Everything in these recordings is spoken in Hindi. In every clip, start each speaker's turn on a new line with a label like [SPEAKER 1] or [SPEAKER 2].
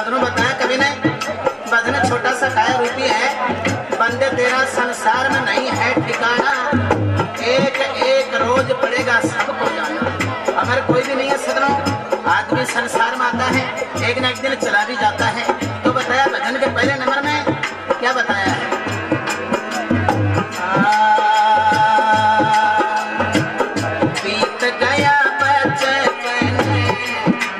[SPEAKER 1] साधनों बताया कवि ने, भजन छोटा सा काया रूपी है, बंदे तेरा संसार में नहीं है ठिकाना, एक एक रोज पड़ेगा सबको जाना। अगर कोई भी नहीं है सदनों, आदमी संसार में आता है, एक न एक दिन चला भी जाता है। तो बताया भजन के पहले नंबर में क्या बताया है, बीत गया बचपन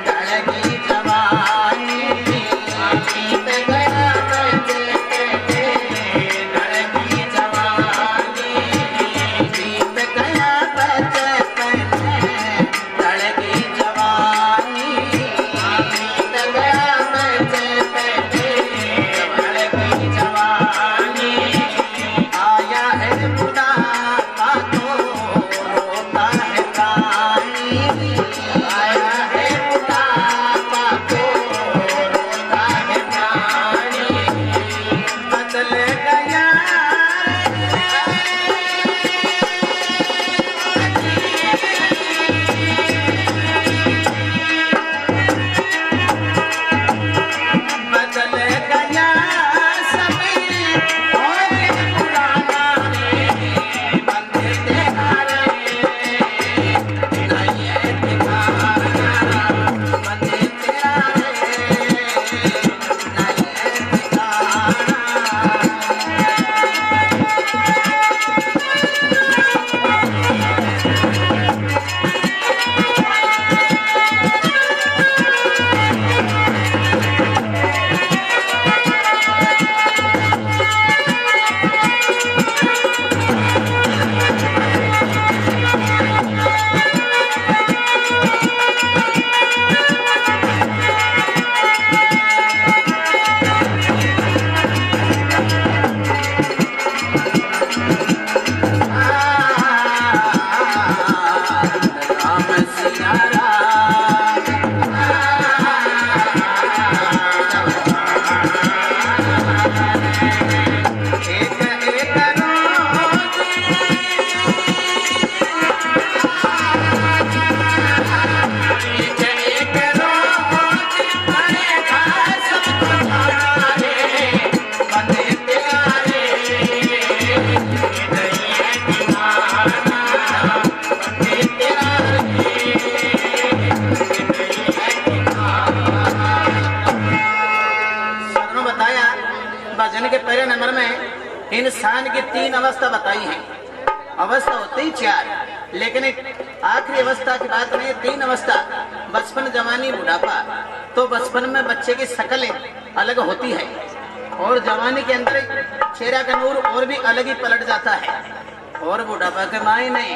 [SPEAKER 1] ढलगी जवानी, बीत गया बचपन ढलगी जवानी, बीत गया बचपन ढलगी जवानी, बीत गया बचपन ढलगी जवानी, आया है बुढ़ापा तो रोता है प्राणी, आया है बुढ़ापा तो रोता है प्राणी, बदल गया बदल गया सभी और पुराना रे, बंदे तेरा रे नहीं है ठिकाना, बंदे तेरा रे नहीं है ठिकाना। राम सिया राम, एक एक रोज एक एक रोज पड़ेगा सबको जाना रे, बंदे तेरा रे नहीं है ठिकाना, बंदे तेरा सदनों बताया भजन के पहले नंबर में इंसान की तीन अवस्था बताई है। अवस्था होती ही चार, लेकिन एक आखिरी अवस्था की बात नहीं, तीन अवस्था, बचपन जवानी बुढ़ापा। तो बचपन में बच्चे की शक्ल अलग होती है और जवानी के अंदर चेहरा का नूर और भी अलग ही पलट जाता है, और बुढ़ापा के मायने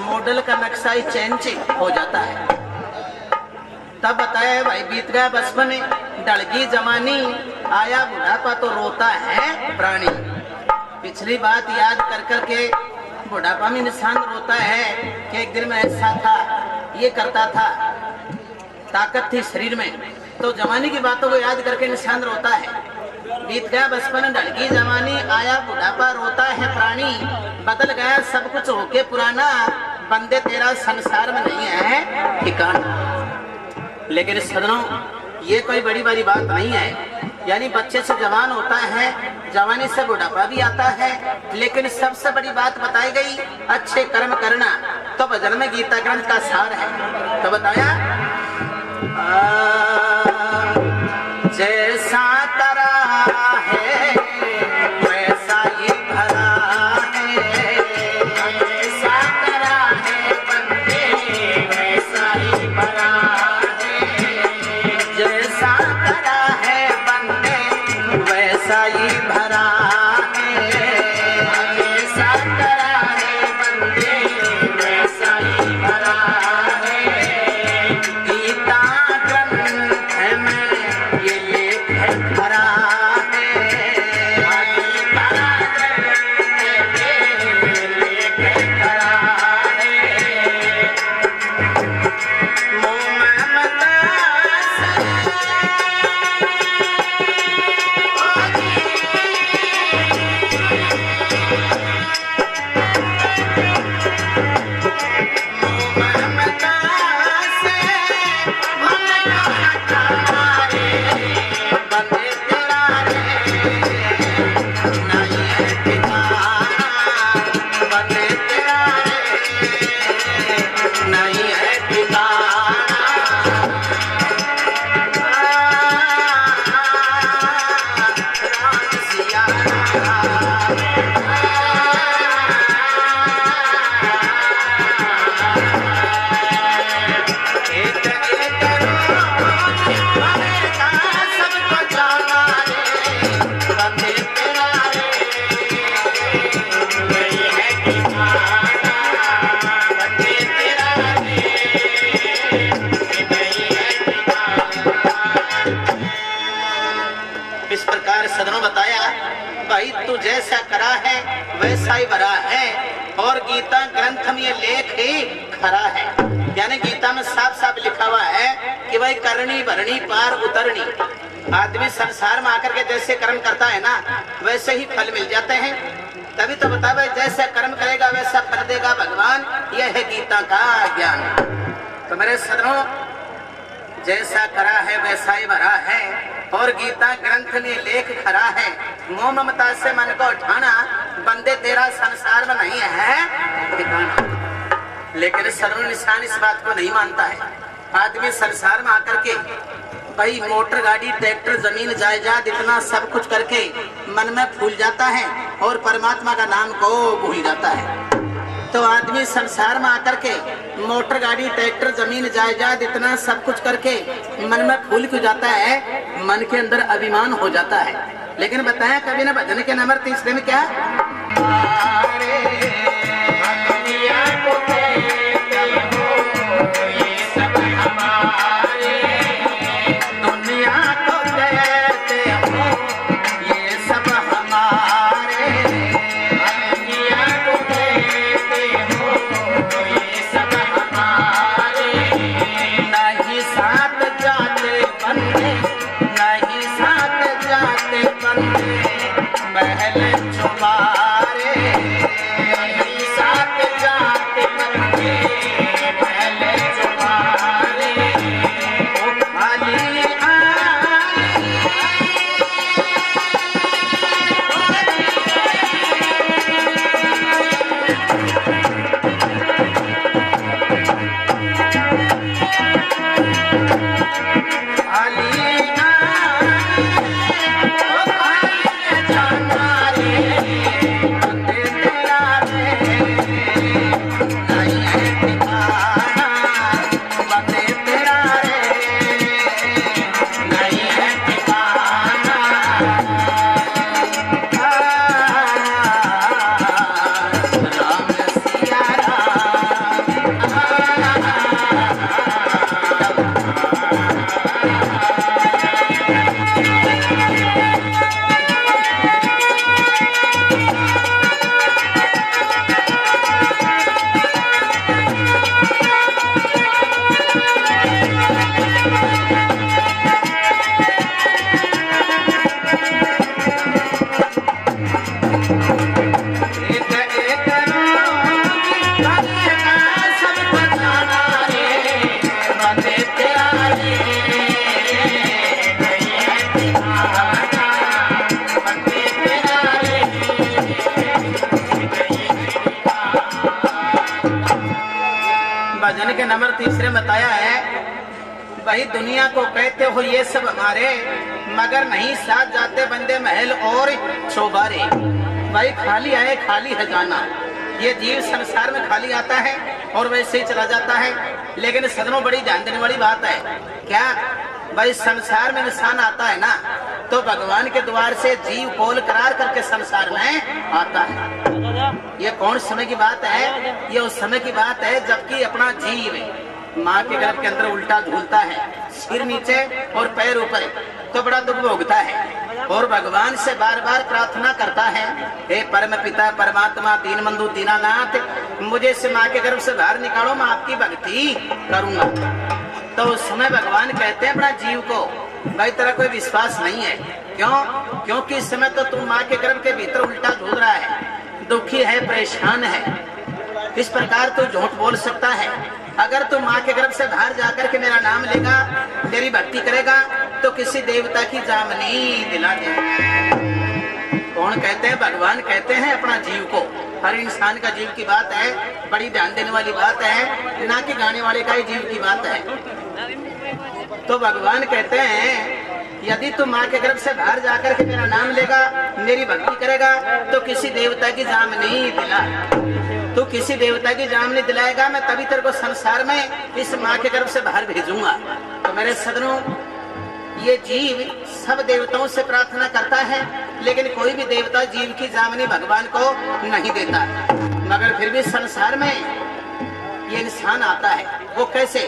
[SPEAKER 1] मॉडल का नक्शा ही चेंज हो जाता है। तब बताया है भाई बीत गया बचपन ढलगी जवानी, आया बुढ़ापा तो रोता है प्राणी। पिछली बात याद कर कर के बुढ़ापा में इंसान रोता है कि एक दिन में ऐसा था, ये करता था, ताकत थी शरीर में, तो जवानी की बातों को याद करके इंसान रोता है। बीत गया बचपन ढलगी जवानी, आया बुढ़ापा रोता है प्राणी, बदल गया सब कुछ होके पुराना, बंदे तेरा संसार में नहीं है ठिकाना। लेकिन सदनों ये कोई बड़ी बड़ी बात नहीं है, यानी बच्चे से जवान होता है, जवानी से बुढ़ापा भी आता है, लेकिन सबसे बड़ी बात बताई गई अच्छे कर्म करना। तो भजन में गीता ग्रंथ का सार है। तो बताया जैसा तरा है वैसा ही भरा है, जैसा तरा है बंदे वैसा ही भरा है, जैसा तरा है बंदे वैसा ही भरा है, जैसा तरा है बंदे वैसा ही भरा है। गीता ग्रंथ में ये लेख है भरा है, गीता ग्रंथ में ये लेख है भरा है। मोह ममता से इस प्रकार सदनों बताया, भाई तू जैसा करा है वैसा ही भरा है, और गीता ग्रंथ में ये लेख ही खरा है। यानी गीता में साफ साफ लिखा हुआ है कि भाई करनी भरनी पार उतरनी। आदमी संसार में आकर के जैसे कर्म करता है ना, वैसे ही फल मिल जाते हैं। तभी तो बता भाई, जैसा कर्म करेगा वैसा फल देगा भगवान। यह है गीता का ज्ञान। तो मेरे सदनों, जैसा करा है वैसा ही भरा है, और गीता ग्रंथ ने लेख खरा है। मोह ममता से मन को उठाना, बंदे तेरा संसार में नहीं है ठिकाना। लेकिन सर्व इंसान इस बात को नहीं मानता है। आदमी संसार में आकर के भाई मोटर गाड़ी ट्रैक्टर जमीन जायदाद इतना सब कुछ करके मन में फूल जाता है और परमात्मा का नाम को भूल जाता है। तो आदमी संसार में आकर के मोटर गाड़ी ट्रैक्टर जमीन जायदाद इतना सब कुछ करके मन में फूल क्यों जाता है? मन के अंदर अभिमान हो जाता है। लेकिन बताया कभी ना भजन के नंबर 3 में क्या, भजन के नंबर 3 बताया है, भाई दुनिया को कहते हो ये सब हमारे, मगर नहीं साथ जाते बंदे महल और चौबारे। भाई खाली आए खाली है जाना। ये जीव संसार में खाली आता है और वैसे ही चला जाता है। लेकिन सदनों बड़ी ध्यान देने वाली बात है क्या, भाई संसार में इंसान आता है ना, तो भगवान के द्वार से जीव पोल करार करके संसार में आता है। ये कौन समय की बात है? ये उस समय की बात है जबकि अपना जीव माँ के गर्भ के अंदर उल्टा झूलता है, सिर नीचे और पैर ऊपर, तो बड़ा दुख भोगता है और भगवान से बार बार प्रार्थना करता है, हे परम पिता परमात्मा दीन बंधु दीनानाथ, मुझे इस माँ के गर्भ से बाहर निकालो, मैं आपकी भक्ति करूंगा। तो उस समय भगवान कहते हैं अपना जीव को, भाई तेरा कोई विश्वास नहीं है। क्यों? क्योंकि इस समय तो तुम माँ के गर्भ के भीतर उल्टा झूल रहा है, दुखी है, परेशान है। इस प्रकार तू झूठ बोल सकता है। अगर तू माँ के गर्भ से बाहर जाकर के मेरा नाम लेगा, मेरी भक्ति करेगा, तो किसी देवता की जामनी दिला दे। कौन कहते हैं? भगवान कहते हैं अपना जीव को। हर इंसान का जीव की बात है, बड़ी ध्यान देने वाली बात है, ना कि गाने वाले का ही जीव की बात है। तो भगवान कहते हैं यदि तू माँ के गर्भ से बाहर जाकर के मेरा नाम लेगा, मेरी भक्ति करेगा, तो किसी देवता की जामनी दिला। तू किसी देवता की जामनी दिलाएगा, मैं तभी तेरे को संसार में इस माँ के गर्भ से बाहर भेजूंगा। तो मेरे सदनों, ये जीव सब देवताओं से प्रार्थना करता है, लेकिन कोई भी देवता जीव की जामनी भगवान को नहीं देता। मगर फिर भी संसार में ये इंसान आता है। वो कैसे?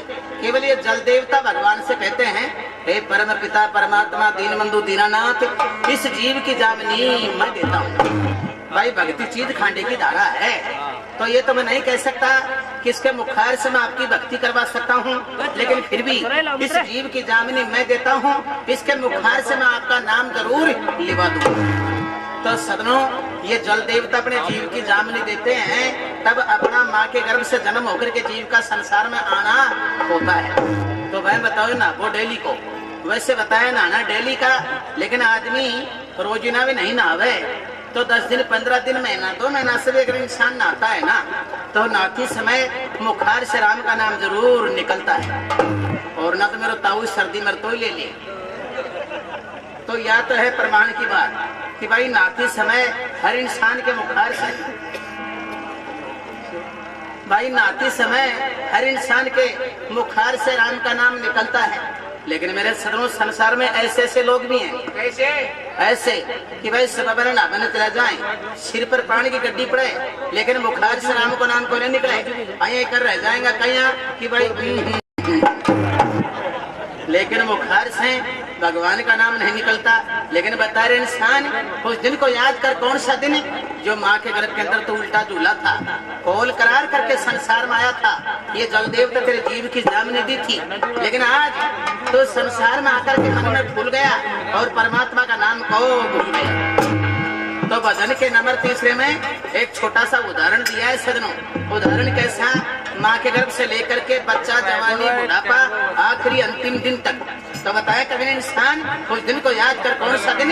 [SPEAKER 1] केवल ये जल देवता भगवान से कहते हैं हे परम पिता परमात्मा दीन बंधु दीनानाथ, इस जीव की जामनी मैं देता हूँ। भाई भक्ति चीज खांडे की धारा है, तो ये तो मैं नहीं कह सकता कि इसके मुखार से मैं आपकी भक्ति करवा सकता हूँ, लेकिन फिर भी इस जीव की जामनी मैं देता हूँ, इसके मुखार से मैं आपका नाम जरूर लिवा दूंगा। तो सदनों, ये जल देवता अपने जीव की जामनी देते हैं, तब अपना माँ के गर्भ से जन्म होकर के जीव का संसार में आना होता है। तो वह बताओ ना, वो डेली को वैसे बताया ना डेली का, लेकिन आदमी रोजिना भी नहीं नहावे तो 10 दिन 15 दिन महीना 2 महीना से भी अगर इंसान नहाता है ना, तो नहाते समय मुखार से राम का नाम जरूर निकलता है। और ना तो मेरा ताऊ सर्दी मर तो ले ले, तो या तो है प्रमाण की बात कि भाई नहाते समय हर इंसान के मुखार से, भाई नहाते समय हर इंसान के मुखार से राम का नाम निकलता है। लेकिन मेरे सदनों, संसार में ऐसे ऐसे लोग भी हैं, कैसे ऐसे कि भाई सब नहाने चला जाए, सिर पर पानी की गड्डी पड़े, लेकिन मुखार से राम को नाम को नहीं निकले, आए कर रह जाएगा कहीं कि भाई लेकिन मुखार से भगवान का नाम नहीं निकलता। लेकिन बता रहे इंसान, उस दिन को याद कर, कौन सा दिन जो माँ के गर्भ के अंदर तो उल्टा झूला था, कौल करार करके संसार में आया था। ये जलदेव तो तेरे जीव की जामनी दी थी, लेकिन आज तो संसार में आकर के मन में भूल गया और परमात्मा का नाम को भूल गया। तो भजन के नंबर 3 में एक छोटा सा उदाहरण दिया है सदनों। उदाहरण कैसा? माँ के गर्भ से लेकर के बच्चा, जवानी, बुढ़ापा, आखिरी अंतिम दिन तक। तो बताया कभी इंसान, उस दिन को याद कर, कौन सा दिन?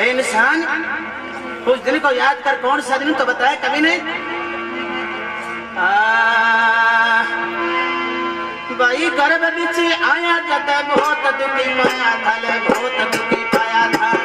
[SPEAKER 1] इंसान, उस दिन को याद कर, कौन सा दिन? तो बताया कभी ने भाई गर्भ बीच आया जब बहुत दुखी पाया था, बहुत दुखी पाया था।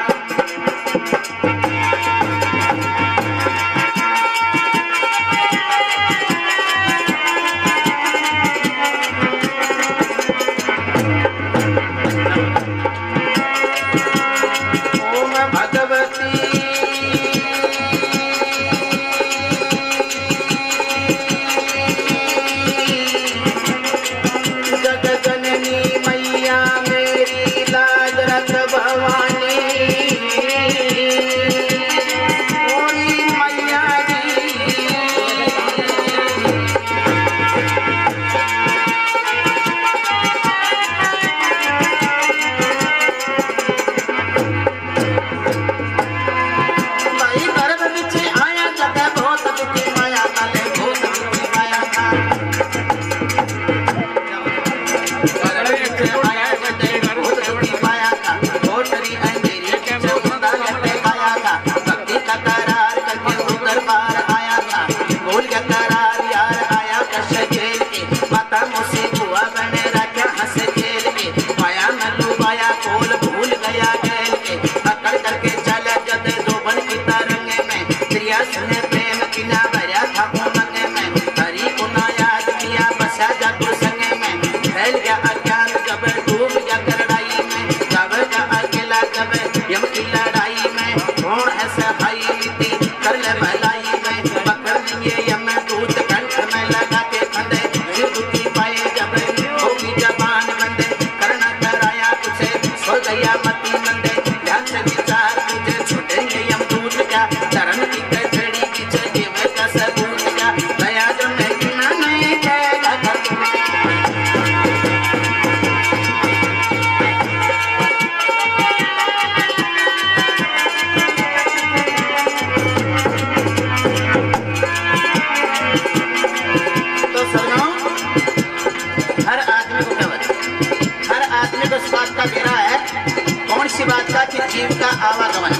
[SPEAKER 1] जीव का आवागमन।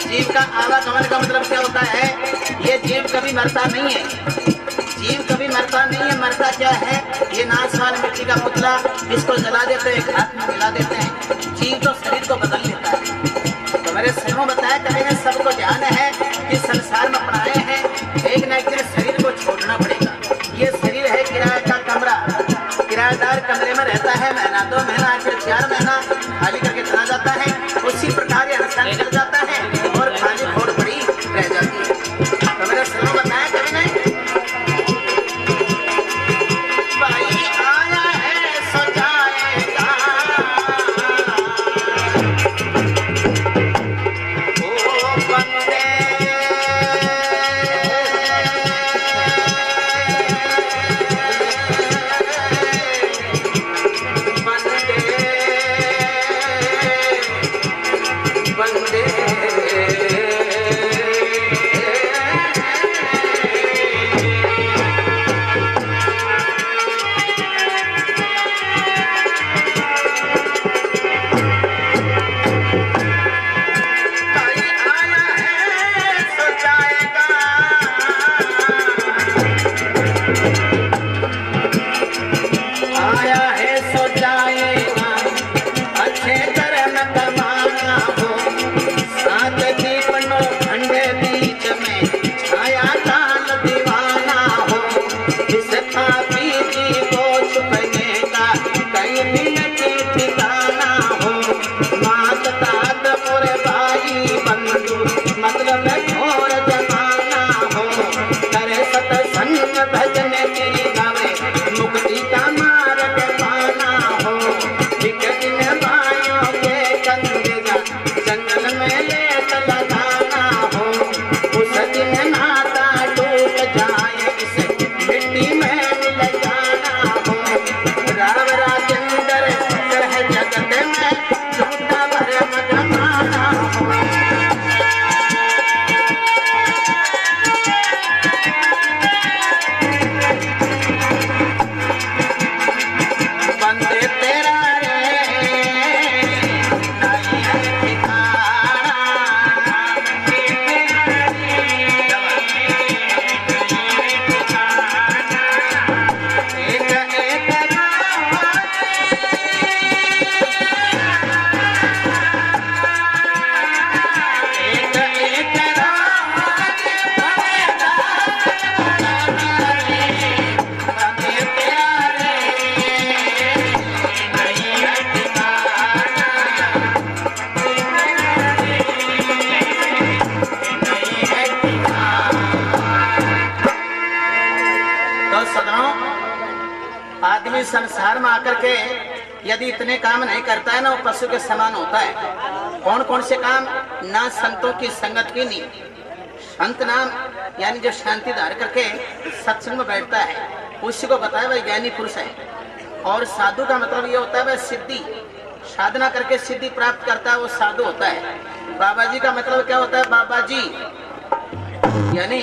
[SPEAKER 1] जीव का आवागमन का मतलब क्या होता है? ये जीव कभी मरता नहीं है, जीव कभी मरता नहीं है। मरता क्या है? ये नाशवान मिट्टी का पुतला, इसको जला देते हैं, हाथ में मिला देते हैं। जीव तो शरीर को बदल लेता है। तो मेरे सिरों बताया कभी सबको ध्यान है कि संसार में अपनाए हैं, एक न एक दिन कहता है महीना 2 महीना फिर 4 महीना खाली करके चला जाता है। उसी प्रकार ये अनुष्ठान निकल जाता है और खाली घोड़ पड़ी रह जाती है। तो मेरे सुनो बताया कभी नहीं भाई आया है सो जाएगा ओ बंदे आदमी संसार में आकर के यदि इतने काम नहीं करता है ना, वो पशु के समान होता है। कौन कौन से काम? ना संतों की संगत की नहीं, संत नाम यानी जो शांति धार करके सत्संग में बैठता है उसी को बताया वह ज्ञानी पुरुष है। और साधु का मतलब ये होता है वह सिद्धि साधना करके सिद्धि प्राप्त करता है, वो साधु होता है। बाबा जी का मतलब क्या होता है? बाबा जी यानी